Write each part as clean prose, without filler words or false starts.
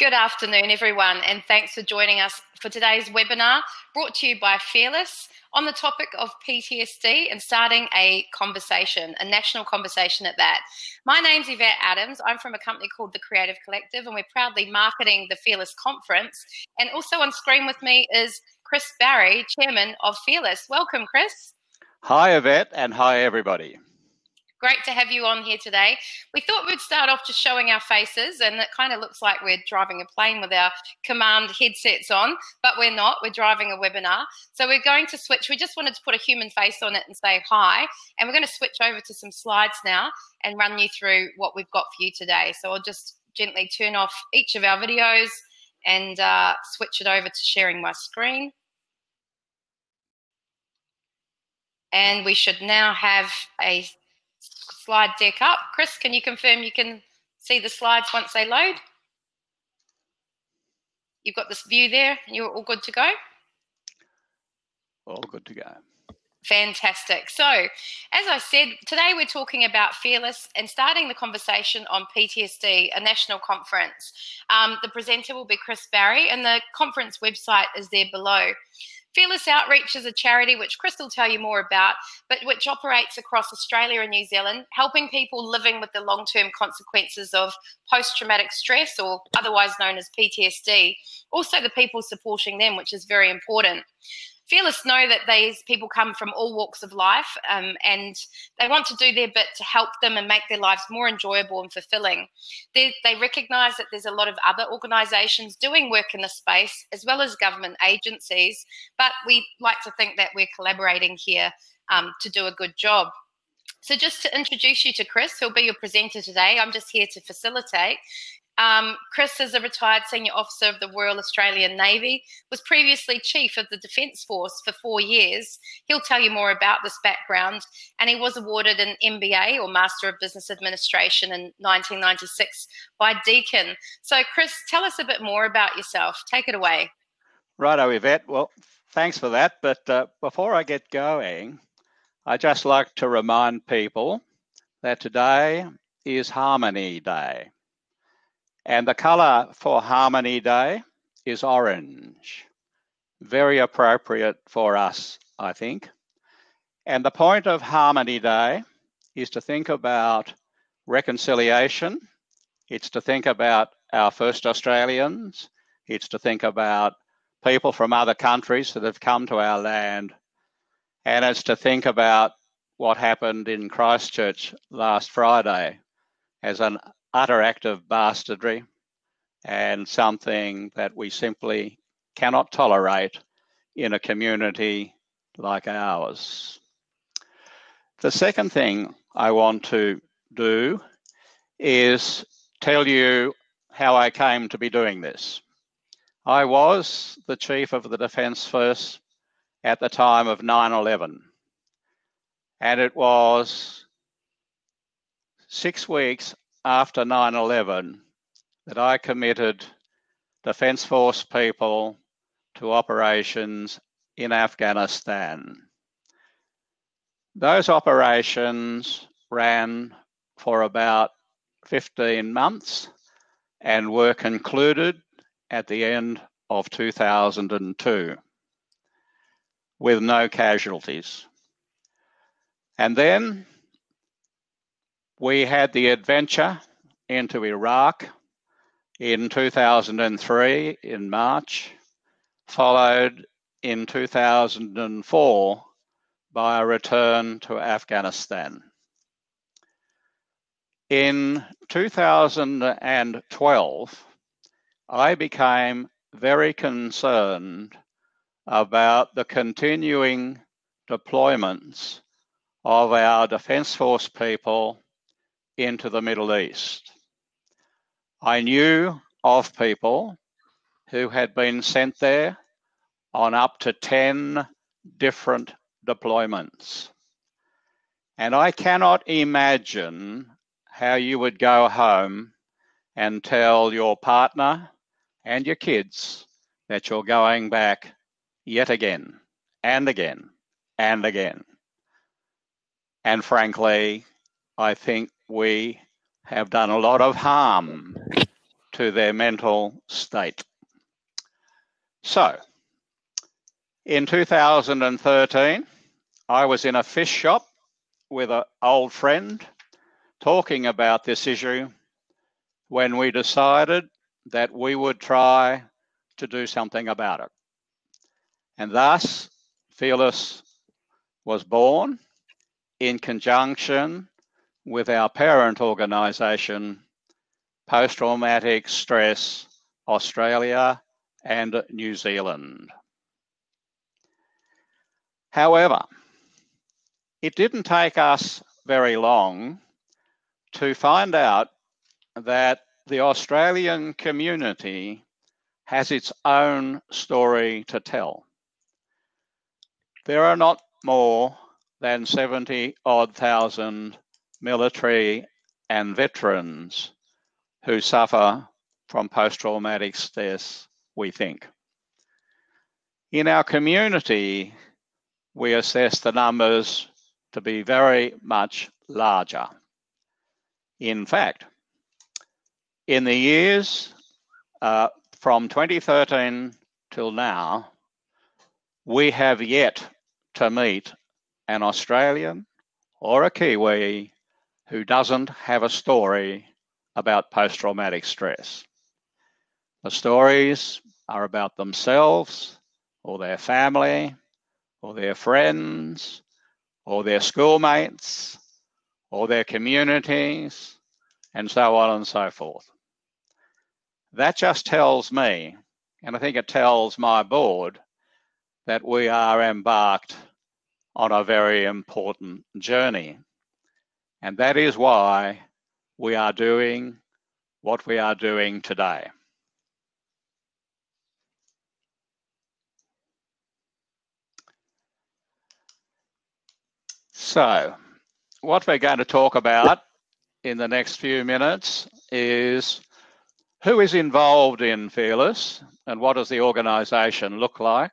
Good afternoon, everyone, and thanks for joining us for today's webinar brought to you by Fearless on the topic of PTSD and starting a conversation, a national conversation at that. My name's Yvette Adams. I'm from a company called The Creative Collective, and we're proudly marketing the Fearless Conference. And also on screen with me is Chris Barry, Chairman of Fearless. Welcome, Chris. Hi, Yvette, and hi, everybody. Great to have you on here today. We thought we'd start off just showing our faces, and it kind of looks like we're driving a plane with our command headsets on, but we're not. We're driving a webinar. So we're going to switch. We just wanted to put a human face on it and say hi, and we're going to switch over to some slides now and run you through what we've got for you today. So I'll just gently turn off each of our videos and switch it over to sharing my screen. And we should now have a slide deck up. Chris, can you confirm you can see the slides once they load? You've got this view there. You're all good to go? All good to go. Fantastic. So, as I said, today we're talking about Fearless and starting the conversation on PTSD, a national conference. The presenter will be Chris Barry, and the conference website is there below. Fearless Outreach is a charity which Chris will tell you more about, but which operates across Australia and New Zealand, helping people living with the long-term consequences of post-traumatic stress, or otherwise known as PTSD. Also the people supporting them, which is very important. Fearless know that these people come from all walks of life, and they want to do their bit to help them and make their lives more enjoyable and fulfilling. They recognise that there's a lot of other organisations doing work in this space, as well as government agencies, but we like to think that we're collaborating here to do a good job. So just to introduce you to Chris, who'll be your presenter today, I'm just here to facilitate. Chris is a retired senior officer of the Royal Australian Navy, was previously Chief of the Defence Force for 4 years. He'll tell you more about this background, and he was awarded an MBA or Master of Business Administration in 1996 by Deakin. So Chris, tell us a bit more about yourself. Take it away. Righto, Yvette. Well, thanks for that. But before I get going, I'd just like to remind people that today is Harmony Day. And the colour for Harmony Day is orange. Very appropriate for us, I think. And the point of Harmony Day is to think about reconciliation. It's to think about our first Australians. It's to think about people from other countries that have come to our land. And it's to think about what happened in Christchurch last Friday as an utter act of bastardry and something that we simply cannot tolerate in a community like ours. The second thing I want to do is tell you how I came to be doing this. I was the Chief of the Defence Force at the time of 9/11, and it was 6 weeks after 9/11 that I committed Defence Force people to operations in Afghanistan. Those operations ran for about 15 months and were concluded at the end of 2002 with no casualties. And then we had the adventure into Iraq in 2003 in March, followed in 2004 by a return to Afghanistan. In 2012, I became very concerned about the continuing deployments of our Defence Force people into the Middle East. I knew of people who had been sent there on up to 10 different deployments. And I cannot imagine how you would go home and tell your partner and your kids that you're going back yet again and again and again. And frankly, I think we have done a lot of harm to their mental state. So, in 2013, I was in a fish shop with an old friend talking about this issue when we decided that we would try to do something about it. And thus, Fearless was born in conjunction with our parent organisation, Post-Traumatic Stress Australia and New Zealand. However, it didn't take us very long to find out that the Australian community has its own story to tell. There are not more than 70-odd thousand military and veterans who suffer from post-traumatic stress, we think. In our community, we assess the numbers to be very much larger. In fact, in the years from 2013 till now, we have yet to meet an Australian or a Kiwi who doesn't have a story about post-traumatic stress. The stories are about themselves or their family or their friends or their schoolmates or their communities and so on and so forth. That just tells me, and I think it tells my board, that we are embarked on a very important journey. And that is why we are doing what we are doing today. So, what we're going to talk about in the next few minutes is who is involved in Fearless and what does the organisation look like?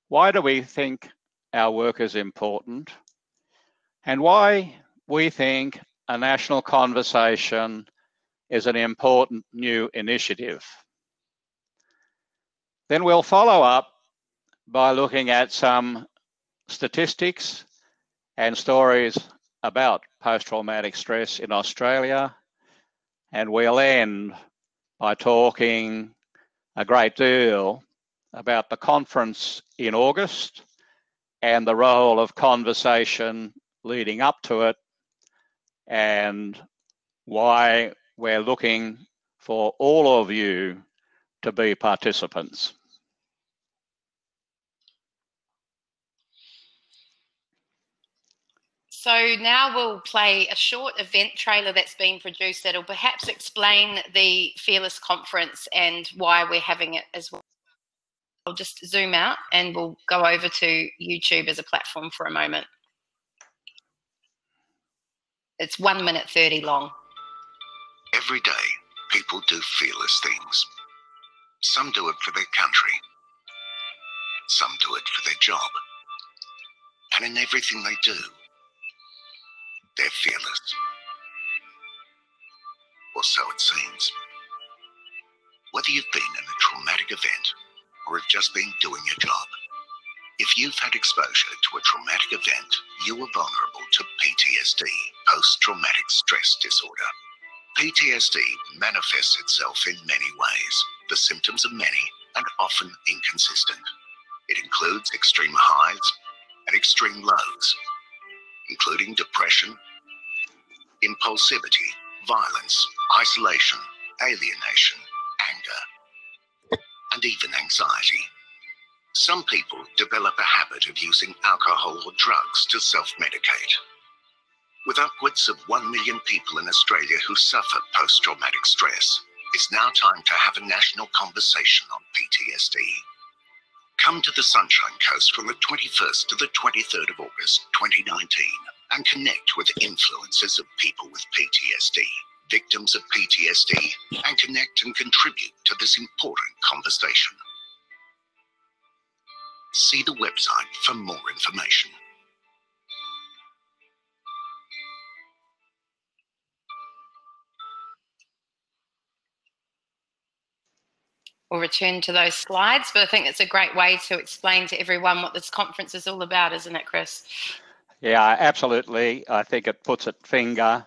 Why do we think our work is important? And why we think a national conversation is an important new initiative. Then we'll follow up by looking at some statistics and stories about post-traumatic stress in Australia. And we'll end by talking a great deal about the conference in August and the role of conversation leading up to it and why we're looking for all of you to be participants. So now we'll play a short event trailer that's been produced that'll perhaps explain the Fearless Conference and why we're having it as well. I'll just zoom out and we'll go over to YouTube as a platform for a moment. It's 1 minute 30 long. Every day, people do fearless things. Some do it for their country. Some do it for their job. And in everything they do, they're fearless. Or so it seems. Whether you've been in a traumatic event or have just been doing your job, if you've had exposure to a traumatic event, you are vulnerable to PTSD, post-traumatic stress disorder. PTSD manifests itself in many ways. The symptoms are many and often inconsistent. It includes extreme highs and extreme lows, including depression, impulsivity, violence, isolation, alienation, anger, and even anxiety. Some people develop a habit of using alcohol or drugs to self-medicate. With upwards of 1 million people in Australia who suffer post-traumatic stress, it's now time to have a national conversation on PTSD. Come to the Sunshine Coast from the 21st to the 23rd of August 2019 and connect with influencers of people with PTSD, victims of PTSD, and connect and contribute to this important conversation. See the website for more information. we'll return to those slides. But I think it's a great way to explain to everyone what this conference is all about, isn't it, Chris? Yeah, absolutely. I think it puts its finger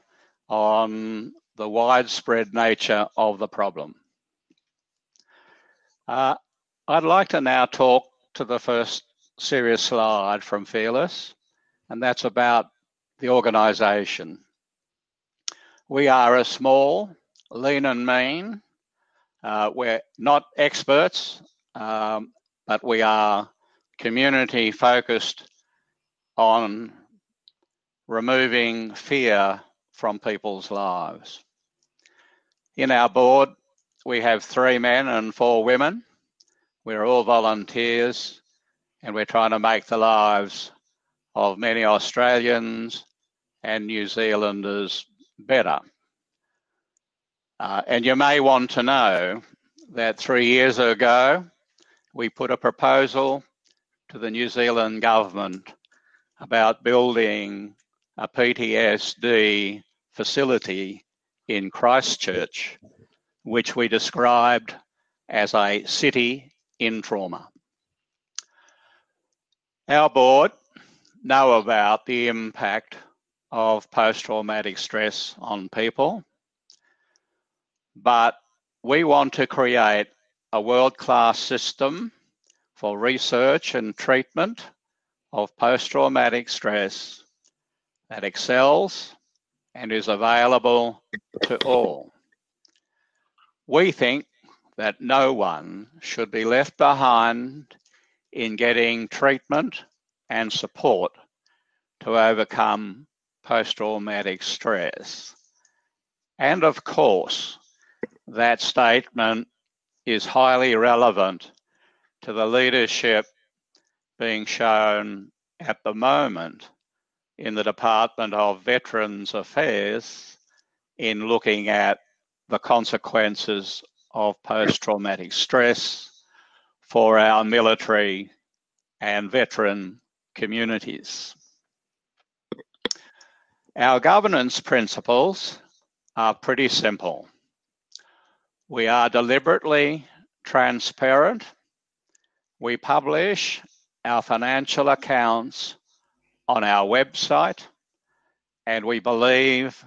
on the widespread nature of the problem. I'd like to now talk to the first serious slide from Fearless, and that's about the organisation. We are a small, lean and mean. We're not experts, but we are community focused on removing fear from people's lives. In our board, we have 3 men and 4 women. We're all volunteers, and we're trying to make the lives of many Australians and New Zealanders better. And you may want to know that 3 years ago, we put a proposal to the New Zealand government about building a PTSD facility in Christchurch, which we described as a city in trauma. Our board know about the impact of post-traumatic stress on people, but we want to create a world-class system for research and treatment of post-traumatic stress that excels and is available to all. We think that no one should be left behind in getting treatment and support to overcome post-traumatic stress. And of course, that statement is highly relevant to the leadership being shown at the moment in the Department of Veterans Affairs in looking at the consequences of post-traumatic stress for our military and veteran communities. Our governance principles are pretty simple. We are deliberately transparent. We publish our financial accounts on our website, and we believe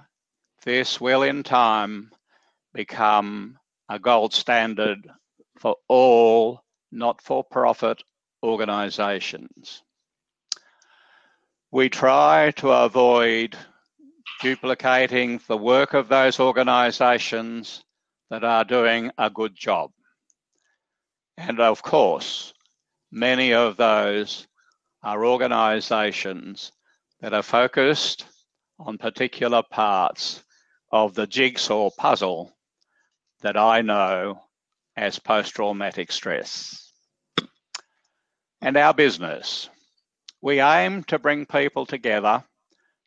this will in time become a gold standard for all not-for-profit organisations. We try to avoid duplicating the work of those organisations that are doing a good job. And of course, many of those are organisations that are focused on particular parts of the jigsaw puzzle that I know as post-traumatic stress. And our business. We aim to bring people together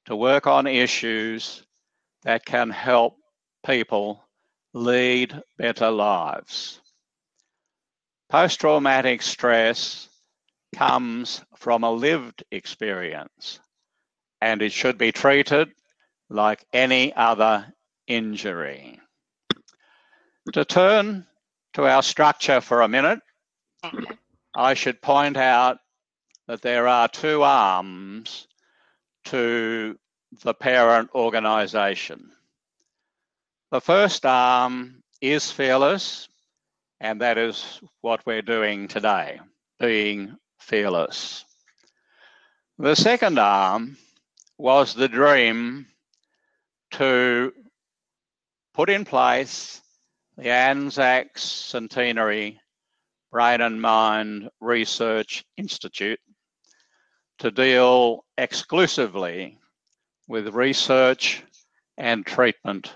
to work on issues that can help people lead better lives. Post-traumatic stress comes from a lived experience, and it should be treated like any other injury. To turn to our structure for a minute, I should point out that there are 2 arms to the parent organisation. The first arm is Fearless, and that is what we're doing today, being fearless. The second arm was the dream to put in place the Anzac Centenary Brain and Mind Research Institute to deal exclusively with research and treatment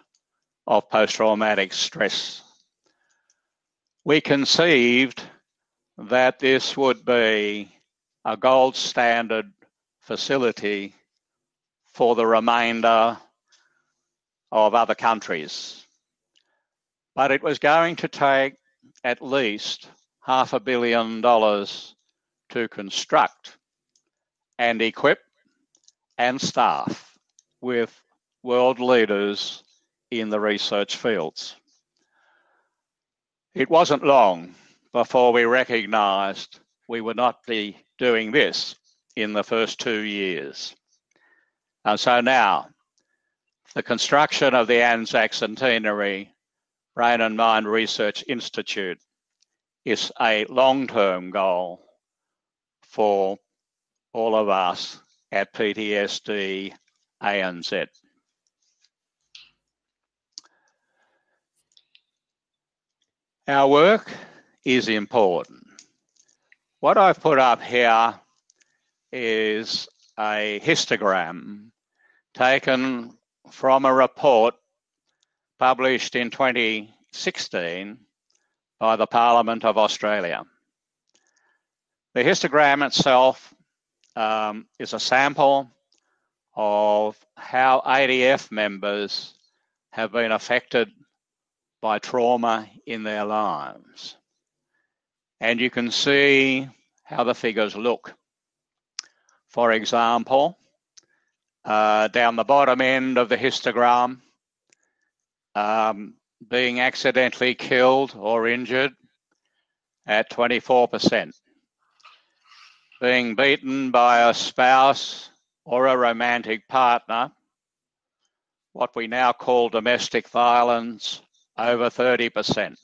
of post-traumatic stress. We conceived that this would be a gold standard facility for the remainder of other countries. But it was going to take at least $500 million to construct and equip and staff with world leaders in the research fields. It wasn't long before we recognised we would not be doing this in the first 2 years. And so now, the construction of the Anzac Centenary Brain and Mind Research Institute is a long-term goal for all of us at PTSD ANZ. Our work is important. What I've put up here is a histogram taken from a report published in 2016 by the Parliament of Australia. The histogram itself is a sample of how ADF members have been affected by trauma in their lives. And you can see how the figures look. For example, down the bottom end of the histogram, being accidentally killed or injured at 24%. Being beaten by a spouse or a romantic partner, what we now call domestic violence, over 30%.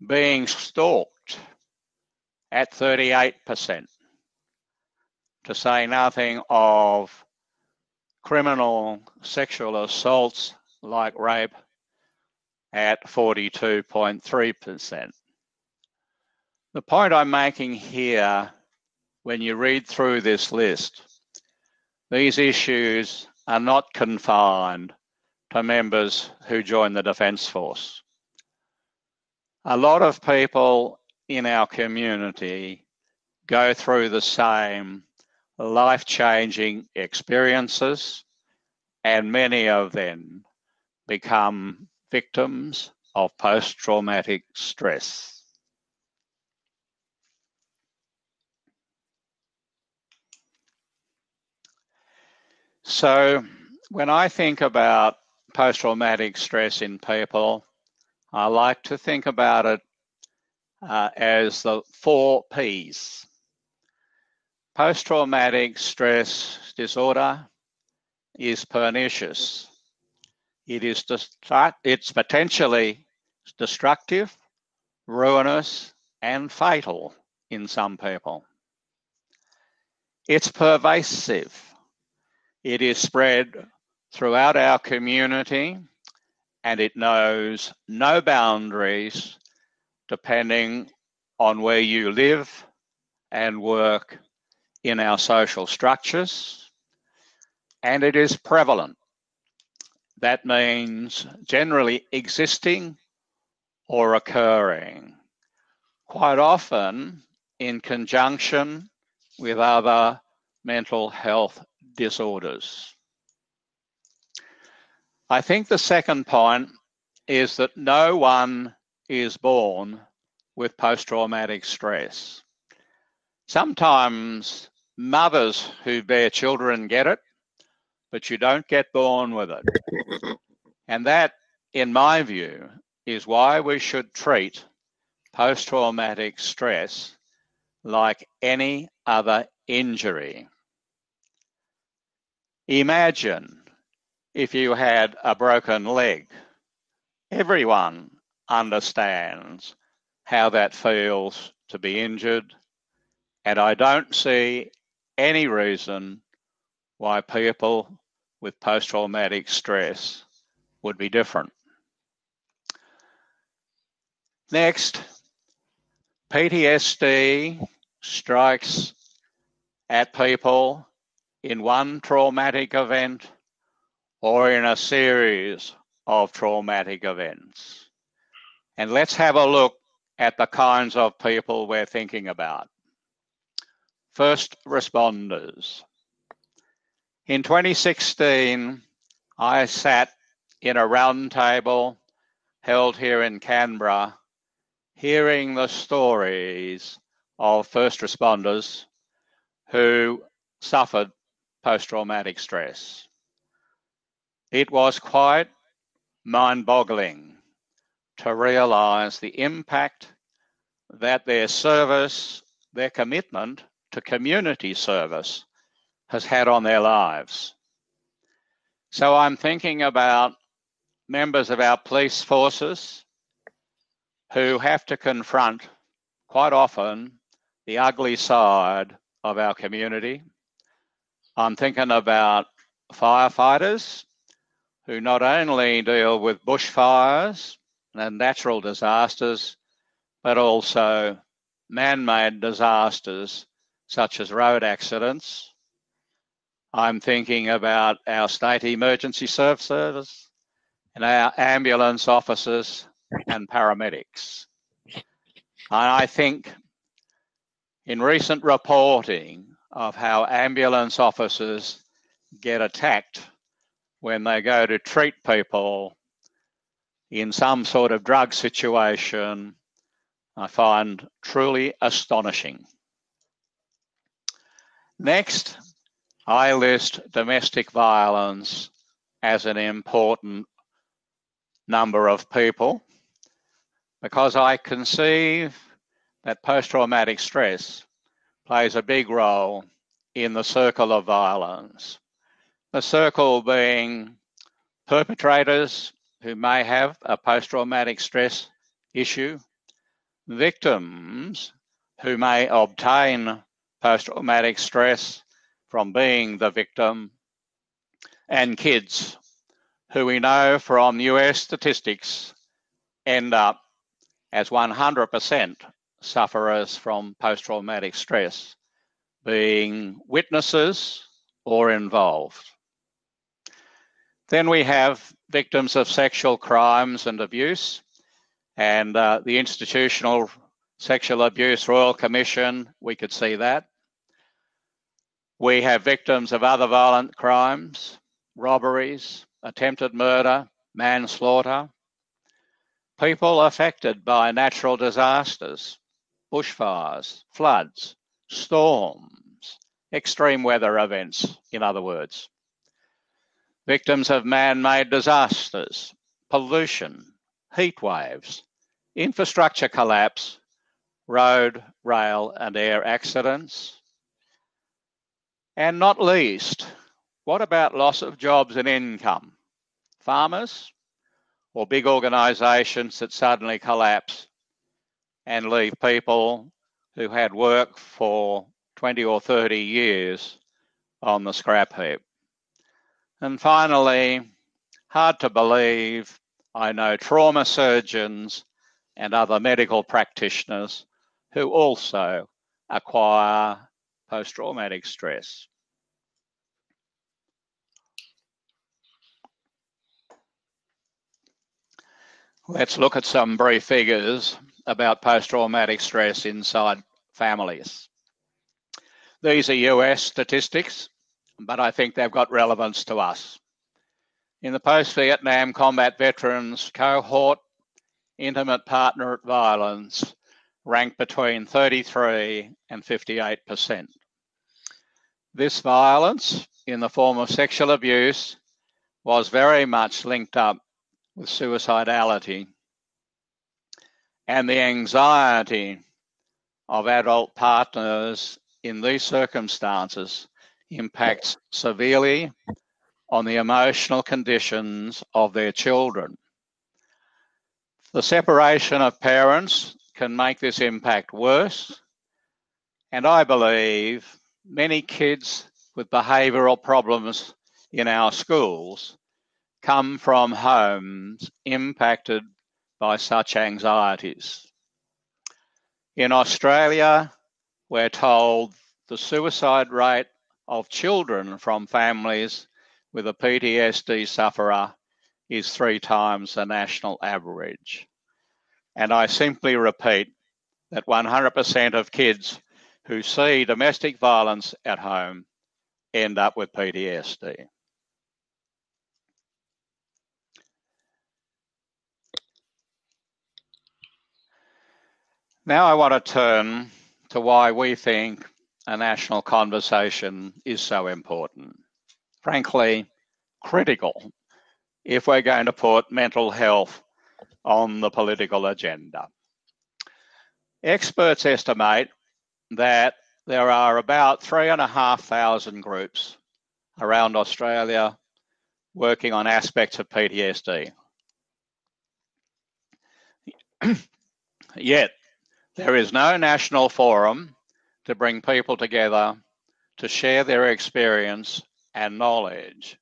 Being stalked at 38%, to say nothing of criminal sexual assaults like rape at 42.3%. The point I'm making here, when you read through this list, these issues are not confined to members who join the Defence Force. A lot of people in our community go through the same life-changing experiences, and many of them become victims of post-traumatic stress. So when I think about post-traumatic stress in people, I like to think about it as the 4 Ps. Post-traumatic stress disorder is pernicious. It's potentially destructive, ruinous, and fatal in some people. It's pervasive. It is spread throughout our community, and it knows no boundaries depending on where you live and work in our social structures, and it is prevalent. That means generally existing or occurring, quite often in conjunction with other mental health disorders. I think the second point is that no one is born with post-traumatic stress. Sometimes mothers who bear children get it, but you don't get born with it. And that, in my view, is why we should treat post-traumatic stress like any other injury. Imagine if you had a broken leg. Everyone understands how that feels to be injured, and I don't see any reason why people with post-traumatic stress would be different. Next, PTSD strikes at people in one traumatic event or in a series of traumatic events. And let's have a look at the kinds of people we're thinking about. First responders. In 2016, I sat in a round table held here in Canberra, hearing the stories of first responders who suffered post-traumatic stress. It was quite mind-boggling to realise the impact that their service, their commitment to community service has had on their lives. So I'm thinking about members of our police forces who have to confront quite often the ugly side of our community. I'm thinking about firefighters who not only deal with bushfires and natural disasters, but also man-made disasters such as road accidents. I'm thinking about our state emergency service and our ambulance officers and paramedics. And I think in recent reporting of how ambulance officers get attacked when they go to treat people in some sort of drug situation, I find truly astonishing. Next, I list domestic violence as an important number of people because I conceive that post-traumatic stress plays a big role in the circle of violence. The circle being perpetrators who may have a post-traumatic stress issue, victims who may obtain post-traumatic stress from being the victim, and kids who we know from US statistics end up as 100% sufferers from post-traumatic stress, being witnesses or involved. Then we have victims of sexual crimes and abuse, and the Institutional Sexual Abuse Royal Commission, we could see that. We have victims of other violent crimes, robberies, attempted murder, manslaughter, people affected by natural disasters, bushfires, floods, storms, extreme weather events, in other words. Victims of man-made disasters, pollution, heat waves, infrastructure collapse, road, rail and air accidents. And not least, what about loss of jobs and income? Farmers or big organisations that suddenly collapse and leave people who had worked for 20 or 30 years on the scrap heap. And finally, hard to believe, I know trauma surgeons and other medical practitioners who also acquire post-traumatic stress. Let's look at some brief figures about post-traumatic stress inside families. These are US statistics, but I think they've got relevance to us. In the post-Vietnam combat veterans cohort, intimate partner violence ranked between 33 and 58%. This violence in the form of sexual abuse was very much linked up with suicidality, and the anxiety of adult partners in these circumstances impacts severely on the emotional conditions of their children. The separation of parents can make this impact worse, and I believe many kids with behavioural problems in our schools come from homes impacted by such anxieties. In Australia, we're told the suicide rate of children from families with a PTSD sufferer is 3 times the national average. And I simply repeat that 100% of kids who see domestic violence at home end up with PTSD. Now I want to turn to why we think a national conversation is so important. Frankly, critical if we're going to put mental health on the political agenda. Experts estimate that there are about 3,500 groups around Australia working on aspects of PTSD. Yet, there is no national forum to bring people together to share their experience and knowledge.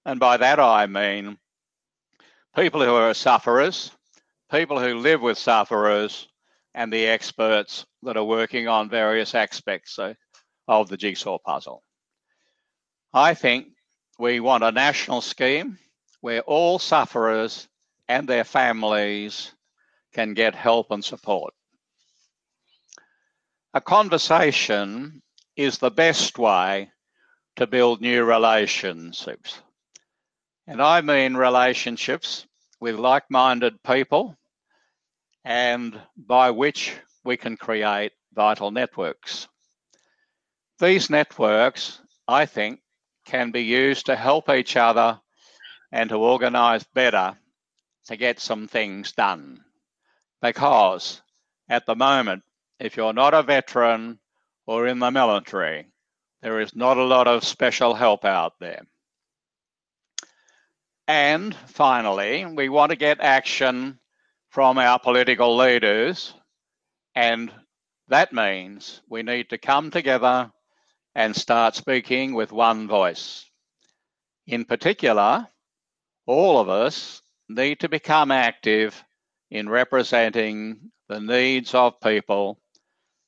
And by that I mean people who are sufferers, people who live with sufferers, and the experts that are working on various aspects of the jigsaw puzzle. I think we want a national scheme where all sufferers and their families can get help and support. A conversation is the best way to build new relationships. And I mean relationships with like-minded people, and by which we can create vital networks. These networks, I think, can be used to help each other and to organise better to get some things done. Because at the moment, if you're not a veteran or in the military, there is not a lot of special help out there. And finally, we want to get action from our political leaders, and that means we need to come together and start speaking with one voice. In particular, all of us need to become active in representing the needs of people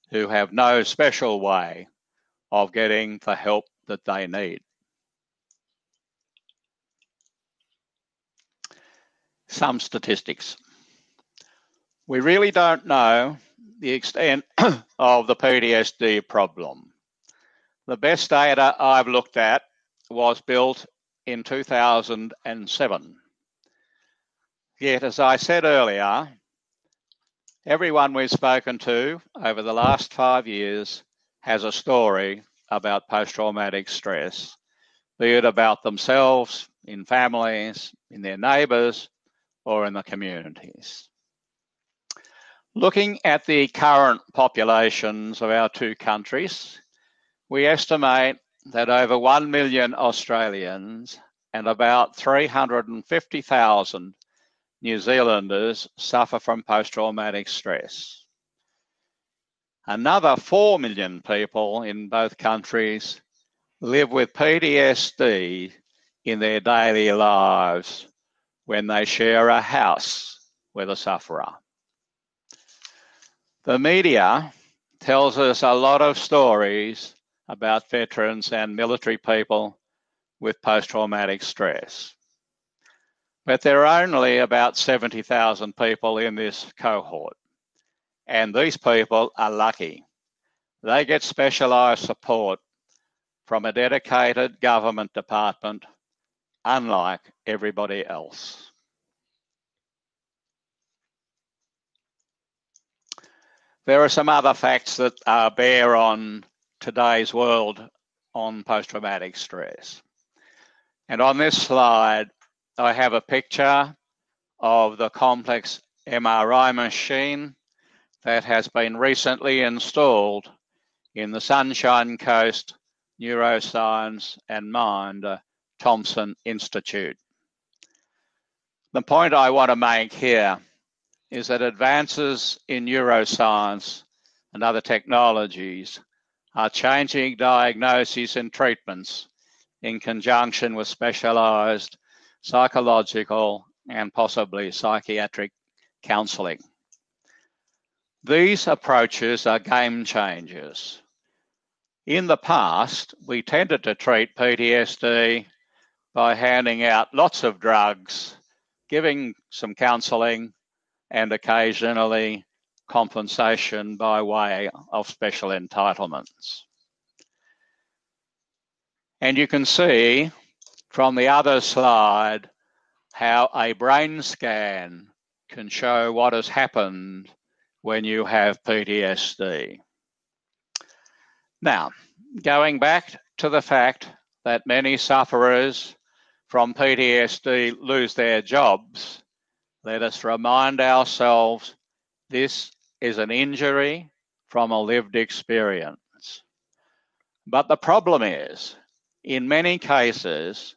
who have no special way of getting the help that they need. Some statistics. We really don't know the extent of the PTSD problem. The best data I've looked at was built in 2007. Yet, as I said earlier, everyone we've spoken to over the last 5 years has a story about post-traumatic stress, be it about themselves, in families, in their neighbours, or in the communities. Looking at the current populations of our two countries, we estimate that over 1 million Australians and about 350,000 New Zealanders suffer from post-traumatic stress. Another 4 million people in both countries live with PTSD in their daily lives when they share a house with a sufferer. The media tells us a lot of stories about veterans and military people with post-traumatic stress. But there are only about 70,000 people in this cohort, and these people are lucky. They get specialised support from a dedicated government department, unlike everybody else. There are some other facts that bear on today's world on post-traumatic stress. And on this slide, I have a picture of the complex MRI machine that has been recently installed in the Sunshine Coast Neuroscience and Mind Thompson Institute. The point I want to make here is that advances in neuroscience and other technologies are changing diagnoses and treatments in conjunction with specialised psychological and possibly psychiatric counselling. These approaches are game changers. In the past, we tended to treat PTSD by handing out lots of drugs, giving some counselling, and occasionally compensation by way of special entitlements. And you can see from the other slide how a brain scan can show what has happened when you have PTSD. Now, going back to the fact that many sufferers from PTSD lose their jobs, let us remind ourselves this is an injury from a lived experience. But the problem is, in many cases,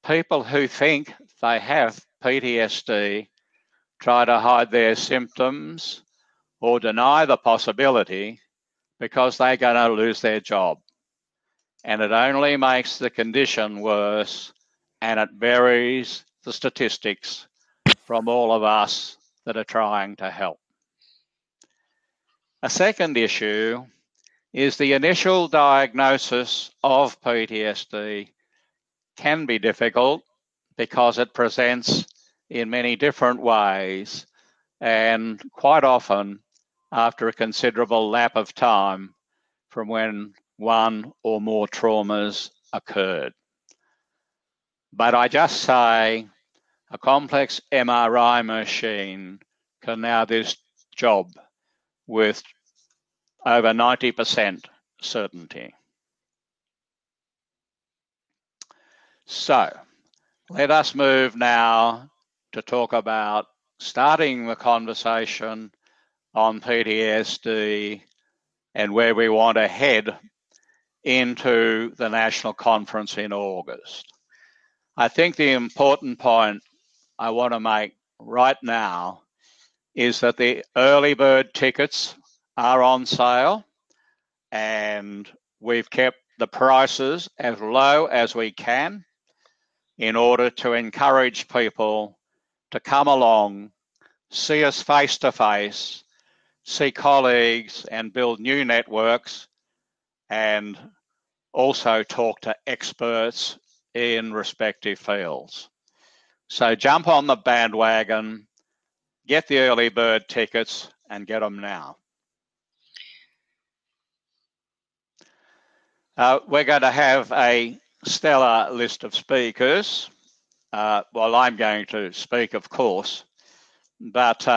people who think they have PTSD try to hide their symptoms or deny the possibility because they're going to lose their job. And it only makes the condition worse, and it varies the statistics from all of us that are trying to help. A second issue is the initial diagnosis of PTSD can be difficult because it presents in many different ways, and quite often after a considerable lap of time from when one or more traumas occurred. But I just say a complex MRI machine can now do this job with over 90% certainty. So let us move now to talk about starting the conversation on PTSD and where we want to head into the national conference in August. I think the important point I want to make right now is that the early bird tickets are on sale, and we've kept the prices as low as we can in order to encourage people to come along, see us face to face, see colleagues and build new networks, and also talk to experts in respective fields. So jump on the bandwagon, get the early bird tickets, and get them now. We're going to have a stellar list of speakers. Well, I'm going to speak, of course, but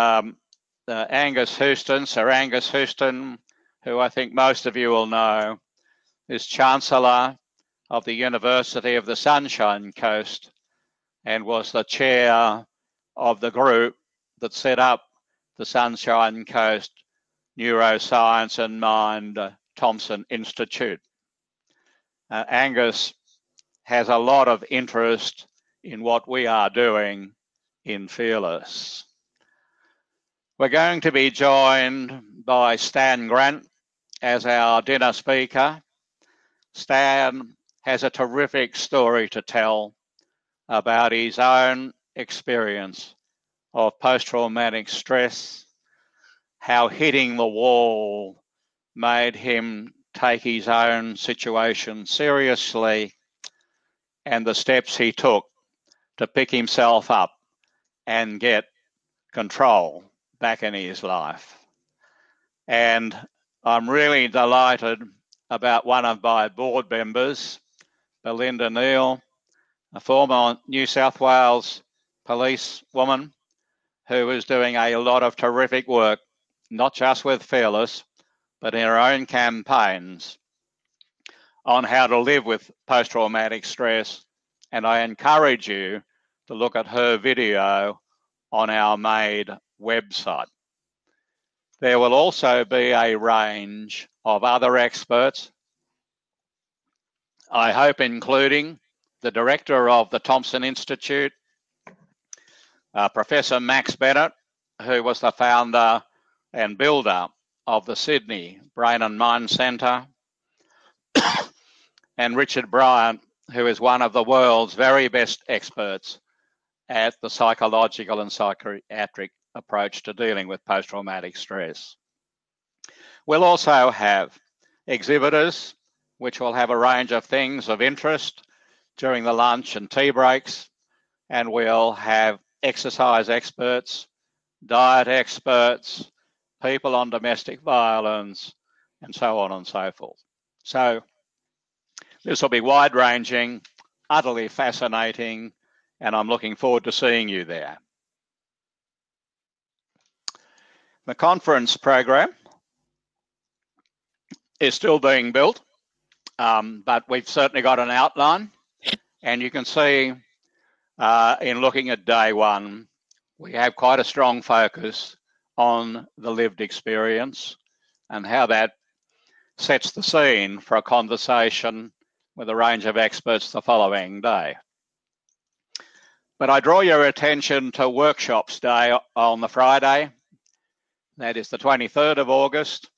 Angus Houston, Sir Angus Houston, who I think most of you will know, is Chancellor of the University of the Sunshine Coast and was the chair of the group that set up the Sunshine Coast Neuroscience and Mind Thompson Institute. Angus has a lot of interest in what we are doing in Fearless. We're going to be joined by Stan Grant as our dinner speaker. Stan has a terrific story to tell about his own experience of post-traumatic stress, how hitting the wall made him take his own situation seriously, and the steps he took to pick himself up and get control back in his life. And I'm really delighted about one of my board members, Belinda Neal, a former New South Wales police woman who is doing a lot of terrific work, not just with Fearless, but in her own campaigns on how to live with post-traumatic stress. And I encourage you to look at her video on our MAID website. There will also be a range of other experts, I hope including the director of the Thompson Institute, Professor Max Bennett, who was the founder and builder of the Sydney Brain and Mind Centre, and Richard Bryant, who is one of the world's very best experts at the psychological and psychiatric approach to dealing with post-traumatic stress. We'll also have exhibitors, which will have a range of things of interest during the lunch and tea breaks, and we'll have exercise experts, diet experts, people on domestic violence, and so on and so forth. So this will be wide-ranging, utterly fascinating, and I'm looking forward to seeing you there. The conference program is still being built, but we've certainly got an outline, and you can see in looking at day one we have quite a strong focus on the lived experience and how that sets the scene for a conversation with a range of experts the following day. But I draw your attention to Workshops Day on the Friday. That is the 23rd of August,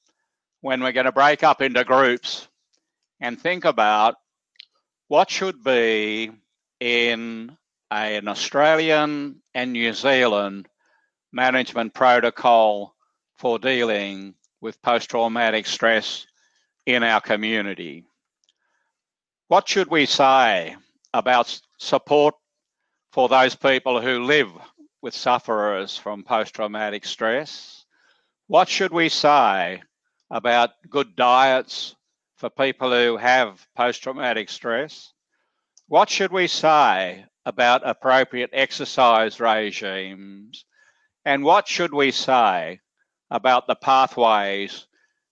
when we're going to break up into groups and think about what should be in an Australian and New Zealand management protocol for dealing with post-traumatic stress in our community. What should we say about support for those people who live with sufferers from post-traumatic stress? What should we say about good diets for people who have post-traumatic stress? What should we say about appropriate exercise regimes? And what should we say about the pathways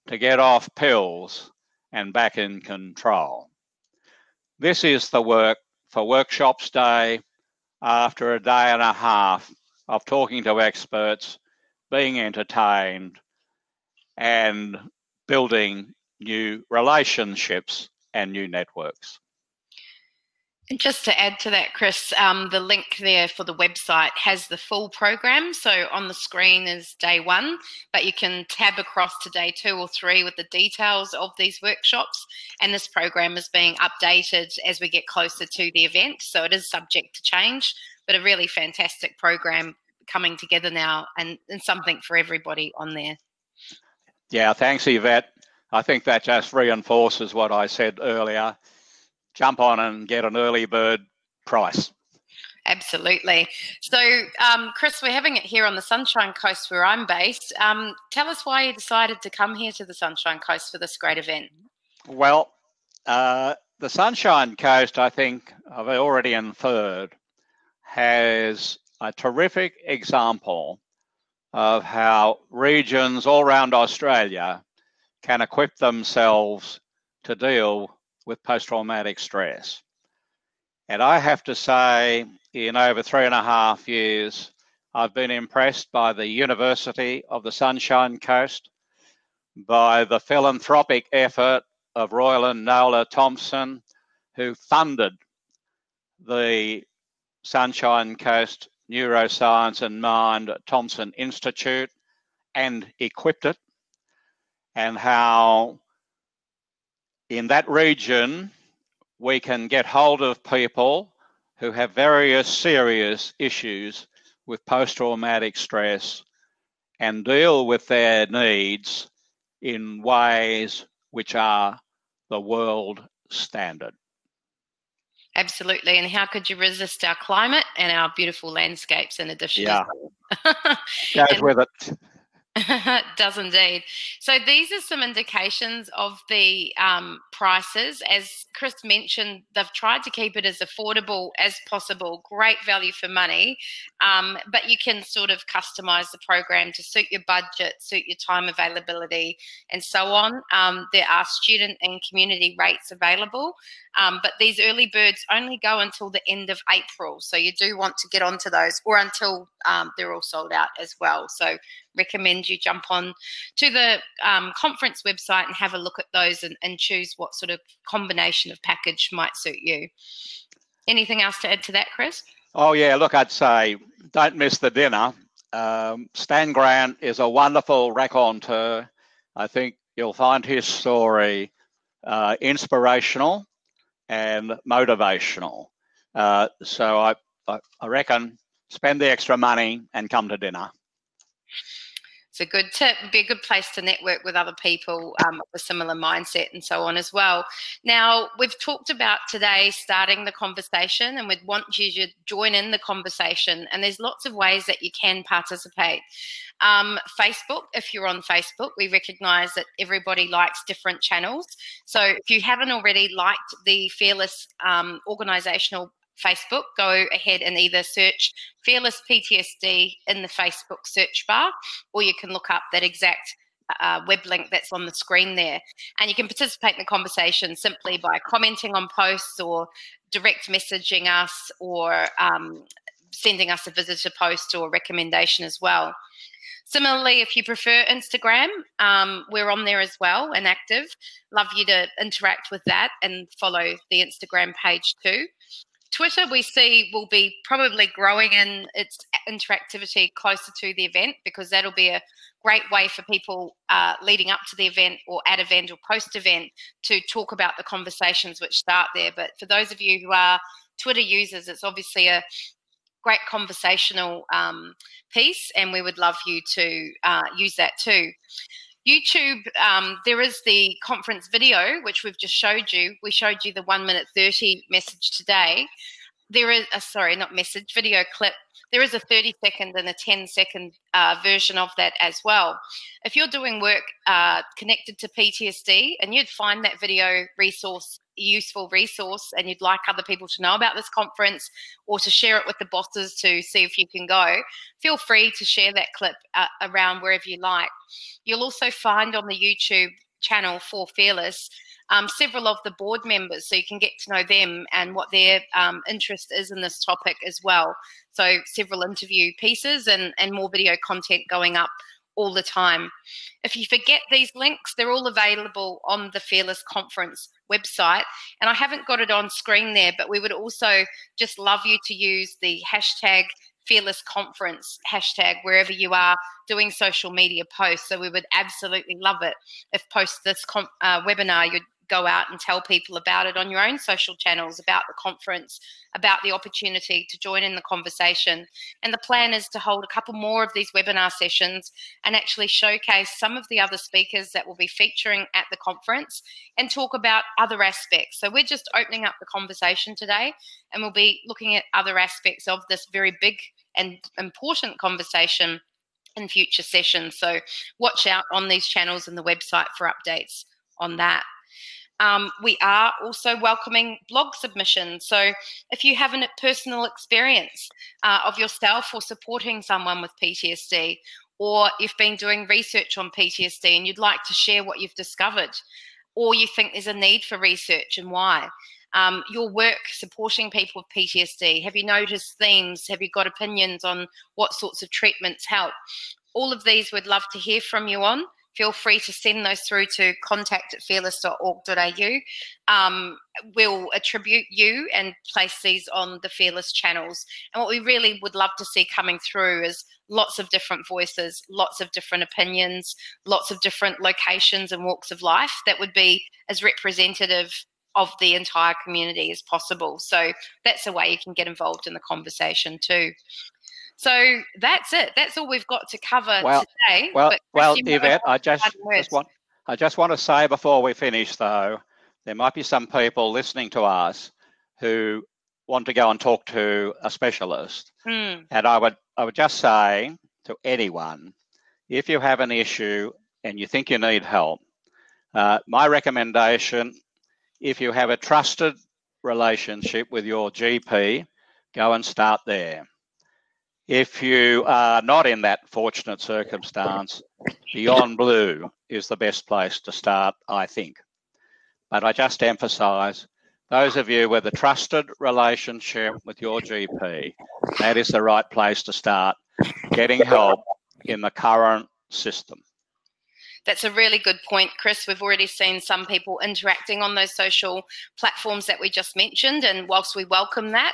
to get off pills and back in control? This is the work for Workshops Day after a day and a half of talking to experts, being entertained, and building new relationships and new networks. And just to add to that, Chris, the link there for the website has the full program. So on the screen is day 1, but you can tab across to day 2 or 3 with the details of these workshops. And this program is being updated as we get closer to the event. So it is subject to change, but a really fantastic program coming together now and something for everybody on there. Yeah, thanks, Yvette. I think that just reinforces what I said earlier. Jump on and get an early bird price. Absolutely. So, Chris, we're having it here on the Sunshine Coast where I'm based. Tell us why you decided to come here to the Sunshine Coast for this great event. Well, the Sunshine Coast, I think I've already inferred, has a terrific example of how regions all around Australia can equip themselves to deal with post-traumatic stress. And I have to say, in over 3.5 years, I've been impressed by the University of the Sunshine Coast, by the philanthropic effort of Royal and Nola Thompson, who funded the Sunshine Coast Neuroscience and Mind Thompson Institute and equipped it, and how in that region we can get hold of people who have various serious issues with post-traumatic stress and deal with their needs in ways which are the world standard. Absolutely. And how could you resist our climate and our beautiful landscapes in addition? Yeah, Goes with it. Does indeed. So these are some indications of the prices. As Chris mentioned, they've tried to keep it as affordable as possible, great value for money, but you can sort of customize the program to suit your budget, suit your time availability, and so on. There are student and community rates available, but these early birds only go until the end of April. So you do want to get onto those, or until they're all sold out as well. So recommend you jump on to the conference website and have a look at those and choose what sort of combination of package might suit you. Anything else to add to that, Chris? Oh yeah, look, I'd say don't miss the dinner. Stan Grant is a wonderful raconteur. I think you'll find his story inspirational and motivational. So I reckon spend the extra money and come to dinner. It's a good tip. It'd be a good place to network with other people with a similar mindset and so on as well. Now, we've talked about today starting the conversation, and we'd want you to join in the conversation. And there's lots of ways that you can participate. Facebook, if you're on Facebook, we recognise that everybody likes different channels. So if you haven't already liked the Fearless organisational Facebook, go ahead and either search Fearless PTSD in the Facebook search bar, or you can look up that exact web link that's on the screen there. And you can participate in the conversation simply by commenting on posts or direct messaging us or sending us a visitor post or a recommendation as well. Similarly, if you prefer Instagram, we're on there as well and active. Love you to interact with that and follow the Instagram page too. Twitter, we see, will be probably growing in its interactivity closer to the event, because that'll be a great way for people leading up to the event or at event or post-event to talk about the conversations which start there. But for those of you who are Twitter users, it's obviously a great conversational piece, and we would love you to use that too. YouTube, there is the conference video, which we've just showed you. We showed you the 1:30 message today. There is a, sorry, not message, video clip. There is a 30-second and a 10-second version of that as well. If you're doing work connected to PTSD and you'd find that video resource a useful resource, and you'd like other people to know about this conference or to share it with the bosses to see if you can go, feel free to share that clip around wherever you like. You'll also find on the YouTube channel for Fearless several of the board members, so you can get to know them and what their interest is in this topic as well. So several interview pieces and more video content going up all the time. If you forget these links, they're all available on the Fearless Conference website. And I haven't got it on screen there, but we would also just love you to use the hashtag Fearless Conference hashtag wherever you are doing social media posts. So we would absolutely love it if post this webinar, you'd go out and tell people about it on your own social channels, about the conference, about the opportunity to join in the conversation. And the plan is to hold a couple more of these webinar sessions and actually showcase some of the other speakers that will be featuring at the conference and talk about other aspects. So we're just opening up the conversation today, and we'll be looking at other aspects of this very big and important conversation in future sessions. So watch out on these channels and the website for updates on that. We are also welcoming blog submissions. So if you have a personal experience of yourself or supporting someone with PTSD, or you've been doing research on PTSD and you'd like to share what you've discovered, or you think there's a need for research and why, your work supporting people with PTSD, have you noticed themes? Have you got opinions on what sorts of treatments help? All of these we'd love to hear from you on. Feel free to send those through to contact@fearless.org.au. We'll attribute you and place these on the Fearless channels. And what we really would love to see coming through is lots of different voices, lots of different opinions, lots of different locations and walks of life that would be as representative of the entire community as possible. So that's a way you can get involved in the conversation too. So that's it. That's all we've got to cover today. Well, Yvette, I just want to say before we finish, though, there might be some people listening to us who want to go and talk to a specialist. And I would just say to anyone, if you have an issue and you think you need help, my recommendation, if you have a trusted relationship with your GP, go and start there. If you are not in that fortunate circumstance, Beyond Blue is the best place to start, I think. But I just emphasise, those of you with a trusted relationship with your GP, that is the right place to start getting help in the current system. That's a really good point, Chris. We've already seen some people interacting on those social platforms that we just mentioned. And whilst we welcome that,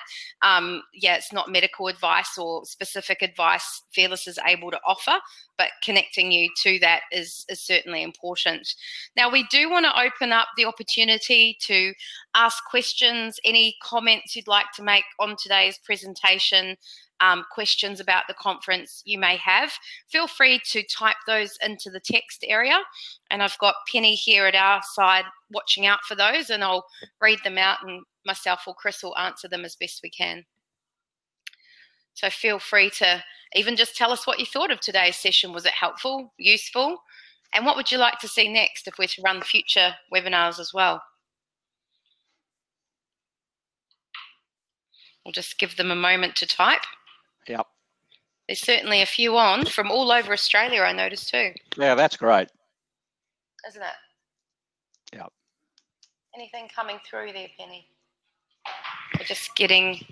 it's not medical advice or specific advice Fearless is able to offer, but connecting you to that is certainly important. Now, we do want to open up the opportunity to ask questions, any comments you'd like to make on today's presentation, questions about the conference you may have. Feel free to type those into the text area, and I've got Penny here at our side watching out for those, and I'll read them out and myself or Chris will answer them as best we can. So feel free to even just tell us what you thought of today's session. Was it helpful, useful? And what would you like to see next if we're to run future webinars as well? We'll just give them a moment to type. Yep. There's certainly a few on from all over Australia, I noticed too. Yeah, that's great. Isn't it? Yep. Anything coming through there, Penny? We're just getting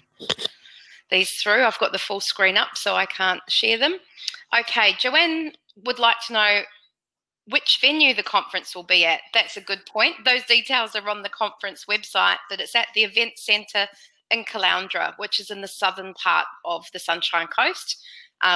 these through. I've got the full screen up, so I can't share them. Okay, Joanne would like to know which venue the conference will be at. That's a good point. Those details are on the conference website, that it's at the Event Centre in Caloundra, which is in the southern part of the Sunshine Coast.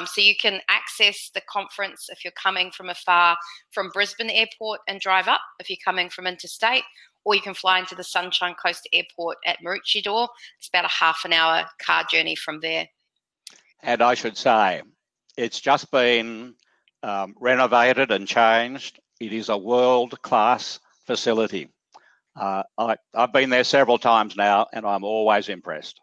So you can access the conference if you're coming from afar from Brisbane Airport and drive up if you're coming from interstate, or you can fly into the Sunshine Coast Airport at Maroochydore. It's about a half an hour car journey from there. And I should say, it's just been renovated and changed. It is a world-class facility. I've been there several times now, and I'm always impressed.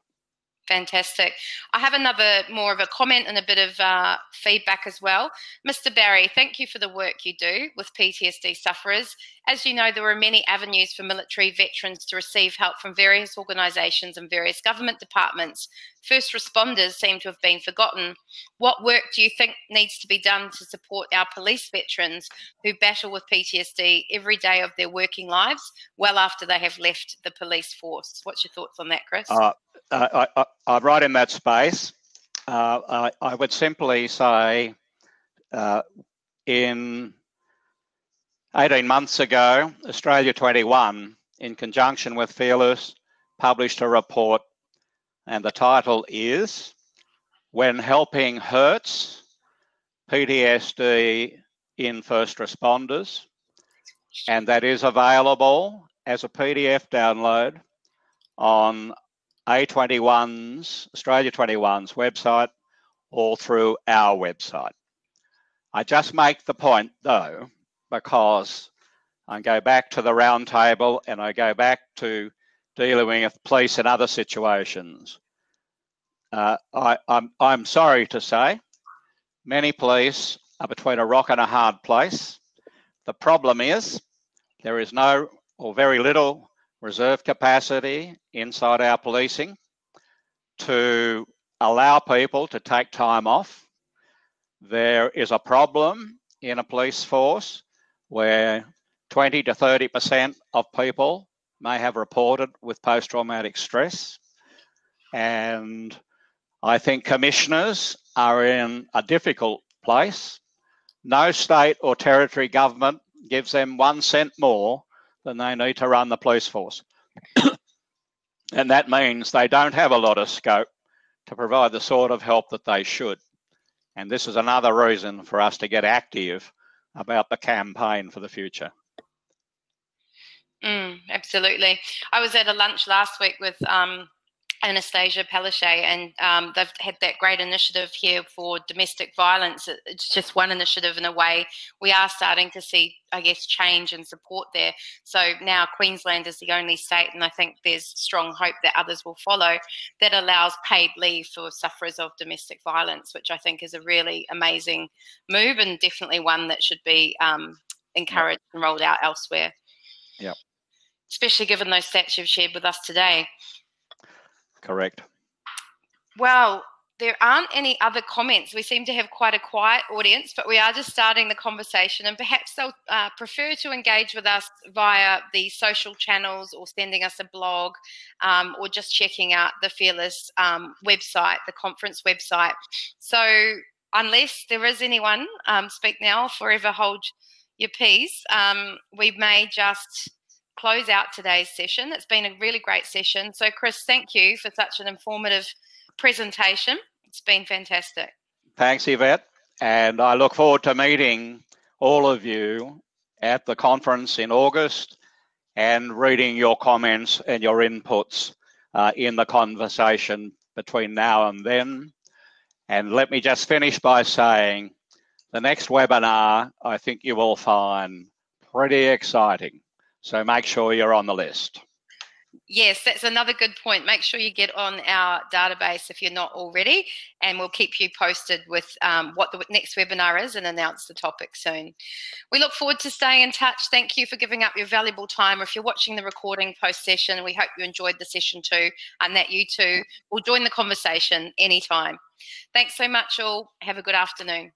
Fantastic. I have another more of a comment and a bit of feedback as well. Mr. Barry, thank you for the work you do with PTSD sufferers. As you know, there are many avenues for military veterans to receive help from various organisations and various government departments. First responders seem to have been forgotten. What work do you think needs to be done to support our police veterans who battle with PTSD every day of their working lives, well after they have left the police force? What's your thoughts on that, Chris? I'm right in that space. I would simply say in 18 months ago, Australia 21, in conjunction with Fearless, published a report, and the title is When Helping Hurts, PTSD in First Responders, and that is available as a PDF download on Australia 21's website, or through our website. I just make the point though, because I go back to the round table and I go back to dealing with police in other situations. I'm sorry to say, many police are between a rock and a hard place. The problem is there is no or very little reserve capacity inside our policing to allow people to take time off. There is a problem in a police force where 20 to 30% of people may have reported with post-traumatic stress. And I think commissioners are in a difficult place. No state or territory government gives them 1 cent more than they need to run the police force. And that means they don't have a lot of scope to provide the sort of help that they should. And this is another reason for us to get active about the campaign for the future. Absolutely. I was at a lunch last week with Anastasia Palaszczuk, and they've had that great initiative here for domestic violence. It's just one initiative in a way. We are starting to see, I guess, change and support there. So now Queensland is the only state, and I think there's strong hope that others will follow, that allows paid leave for sufferers of domestic violence, which I think is a really amazing move, and definitely one that should be encouraged and rolled out elsewhere. Yep. Especially given those stats you've shared with us today. Correct. Well, there aren't any other comments. We seem to have quite a quiet audience, but we are just starting the conversation, and perhaps they'll prefer to engage with us via the social channels, or sending us a blog, or just checking out the Fearless website, the conference website. So unless there is anyone, speak now or forever hold your peace, we may just close out today's session. It's been a really great session. So Chris, thank you for such an informative presentation. It's been fantastic. Thanks, Yvette. And I look forward to meeting all of you at the conference in August and reading your comments and your inputs in the conversation between now and then. And let me just finish by saying the next webinar, I think you will find pretty exciting. So make sure you're on the list. Yes, that's another good point. Make sure you get on our database if you're not already, and we'll keep you posted with what the next webinar is and announce the topic soon. We look forward to staying in touch. Thank you for giving up your valuable time. If you're watching the recording post-session, we hope you enjoyed the session too, and that you too will join the conversation anytime. Thanks so much all. Have a good afternoon.